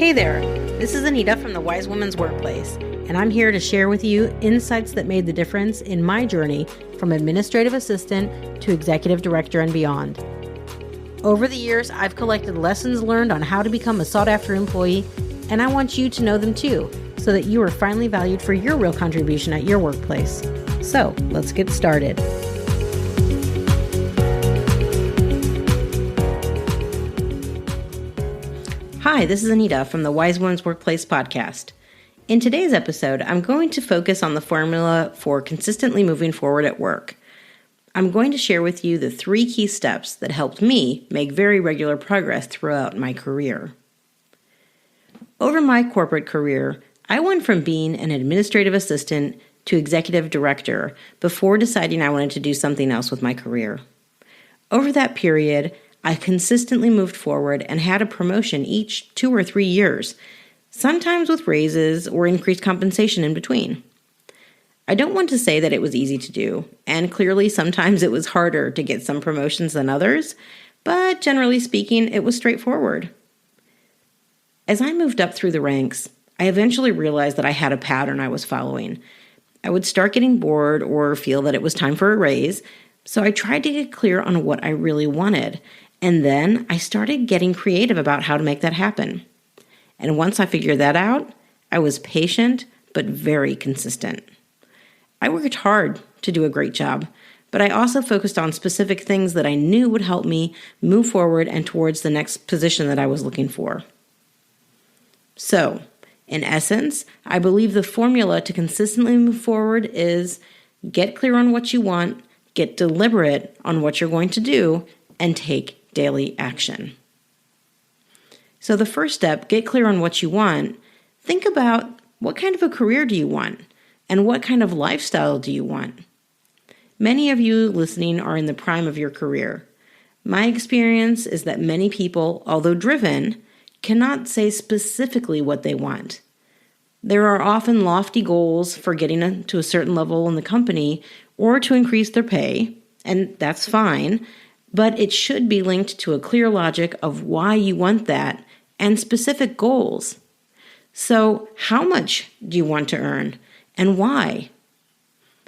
Hey there, this is Anita from the Wise Woman's Workplace, and I'm here to share with you insights that made the difference in my journey from administrative assistant to executive director and beyond. Over the years, I've collected lessons learned on how to become a sought-after employee, and I want you to know them too, so that you are finally valued for your real contribution at your workplace. So, let's get started. Hi, this is Anita from the Wise Woman's Workplace podcast. In today's episode, I'm going to focus on the formula for consistently moving forward at work. I'm going to share with you the 3 key steps that helped me make very regular progress throughout my career. Over my corporate career, I went from being an administrative assistant to executive director before deciding I wanted to do something else with my career. Over that period, I consistently moved forward and had a promotion each 2 or 3 years, sometimes with raises or increased compensation in between. I don't want to say that it was easy to do, and clearly sometimes it was harder to get some promotions than others, but generally speaking, it was straightforward. As I moved up through the ranks, I eventually realized that I had a pattern I was following. I would start getting bored or feel that it was time for a raise, so I tried to get clear on what I really wanted. And then I started getting creative about how to make that happen. And once I figured that out, I was patient but very consistent. I worked hard to do a great job, but I also focused on specific things that I knew would help me move forward and towards the next position that I was looking for. So, in essence, I believe the formula to consistently move forward is get clear on what you want, get deliberate on what you're going to do, and take daily action. So the first step, get clear on what you want. Think about what kind of a career do you want and what kind of lifestyle do you want? Many of you listening are in the prime of your career. My experience is that many people, although driven, cannot say specifically what they want. There are often lofty goals for getting to a certain level in the company or to increase their pay, and that's fine. But it should be linked to a clear logic of why you want that and specific goals. So, how much do you want to earn and why?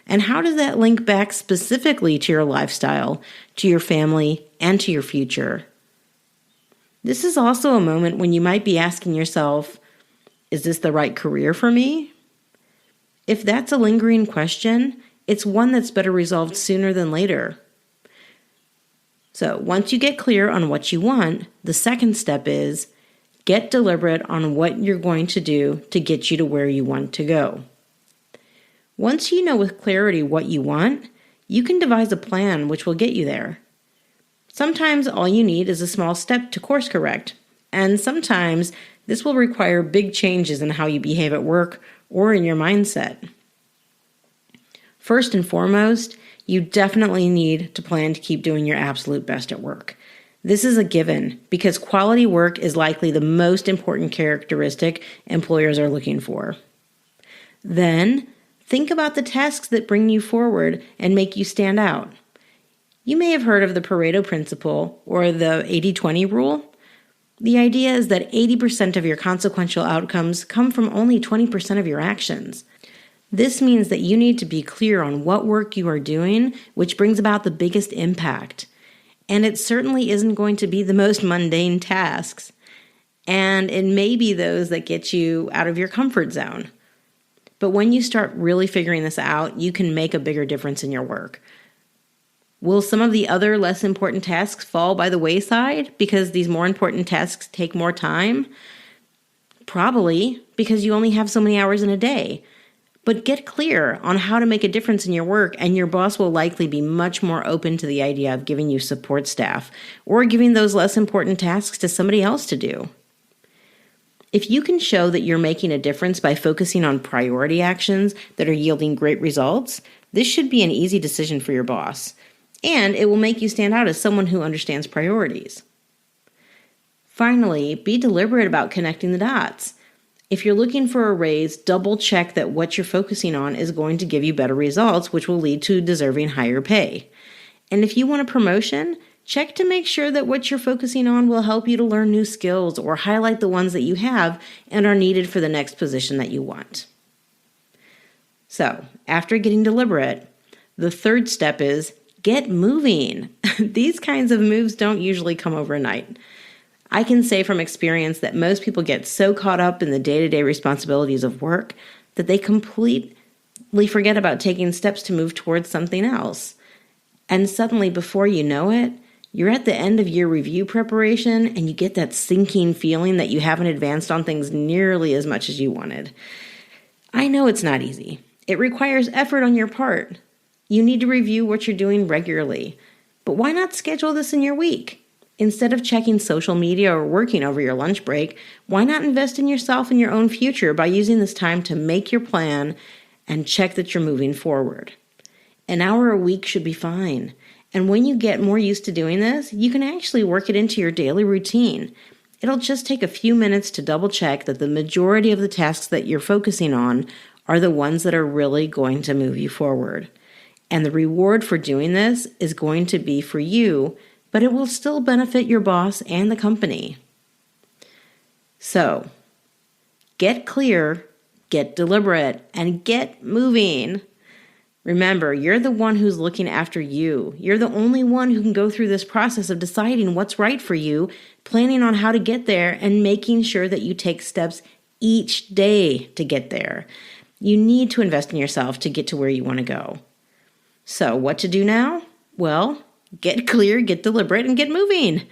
And how does that link back specifically to your lifestyle, to your family, and to your future? This is also a moment when you might be asking yourself, is this the right career for me? If that's a lingering question, it's one that's better resolved sooner than later. So once you get clear on what you want, the second step is get deliberate on what you're going to do to get you to where you want to go. Once you know with clarity what you want, you can devise a plan which will get you there. Sometimes all you need is a small step to course correct, and sometimes this will require big changes in how you behave at work or in your mindset. First and foremost, you definitely need to plan to keep doing your absolute best at work. This is a given because quality work is likely the most important characteristic employers are looking for. Then, think about the tasks that bring you forward and make you stand out. You may have heard of the Pareto principle or the 80-20 rule. The idea is that 80% of your consequential outcomes come from only 20% of your actions. This means that you need to be clear on what work you are doing, which brings about the biggest impact. And it certainly isn't going to be the most mundane tasks. And it may be those that get you out of your comfort zone. But when you start really figuring this out, you can make a bigger difference in your work. Will some of the other less important tasks fall by the wayside because these more important tasks take more time? Probably, because you only have so many hours in a day. But get clear on how to make a difference in your work, and your boss will likely be much more open to the idea of giving you support staff or giving those less important tasks to somebody else to do. If you can show that you're making a difference by focusing on priority actions that are yielding great results, this should be an easy decision for your boss, and it will make you stand out as someone who understands priorities. Finally, be deliberate about connecting the dots. If you're looking for a raise, double check that what you're focusing on is going to give you better results, which will lead to deserving higher pay. And if you want a promotion, Check to make sure that what you're focusing on will help you to learn new skills or highlight the ones that you have and are needed for the next position that you want. So, after getting deliberate, the third step is get moving. These kinds of moves don't usually come overnight. I can say from experience that most people get so caught up in the day-to-day responsibilities of work that they completely forget about taking steps to move towards something else. And suddenly, before you know it, you're at the end of your review preparation and you get that sinking feeling that you haven't advanced on things nearly as much as you wanted. I know it's not easy. It requires effort on your part. You need to review what you're doing regularly. But why not schedule this in your week? Instead of checking social media or working over your lunch break, why not invest in yourself and your own future by using this time to make your plan and check that you're moving forward? An hour a week should be fine. And when you get more used to doing this, you can actually work it into your daily routine. It'll just take a few minutes to double check that the majority of the tasks that you're focusing on are the ones that are really going to move you forward. And the reward for doing this is going to be for you, but it will still benefit your boss and the company. So, get clear, get deliberate, and get moving. Remember, you're the one who's looking after you. You're the only one who can go through this process of deciding what's right for you, planning on how to get there, and making sure that you take steps each day to get there. You need to invest in yourself to get to where you want to go. So, what to do now? Well, get clear, get deliberate, and get moving.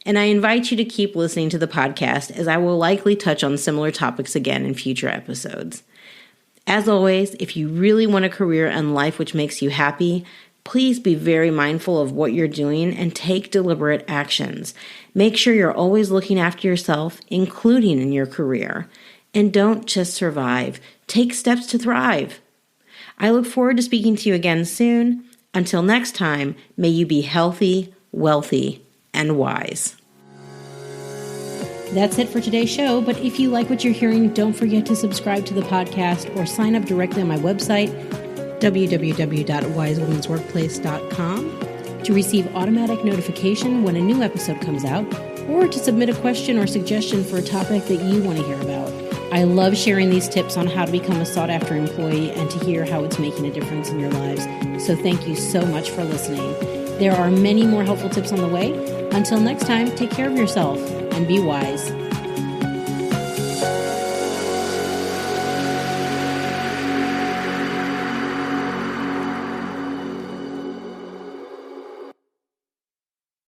And I invite you to keep listening to the podcast, as I will likely touch on similar topics again in future episodes. As always, if you really want a career and life which makes you happy, please be very mindful of what you're doing and take deliberate actions. Make sure you're always looking after yourself, including in your career. And don't just survive. Take steps to thrive. I look forward to speaking to you again soon. Until next time, may you be healthy, wealthy, and wise. That's it for today's show, but if you like what you're hearing, don't forget to subscribe to the podcast or sign up directly on my website, www.wisewomensworkplace.com, to receive automatic notification when a new episode comes out, or to submit a question or suggestion for a topic that you want to hear about. I love sharing these tips on how to become a sought-after employee and to hear how it's making a difference in your lives. So thank you so much for listening. There are many more helpful tips on the way. Until next time, take care of yourself and be wise.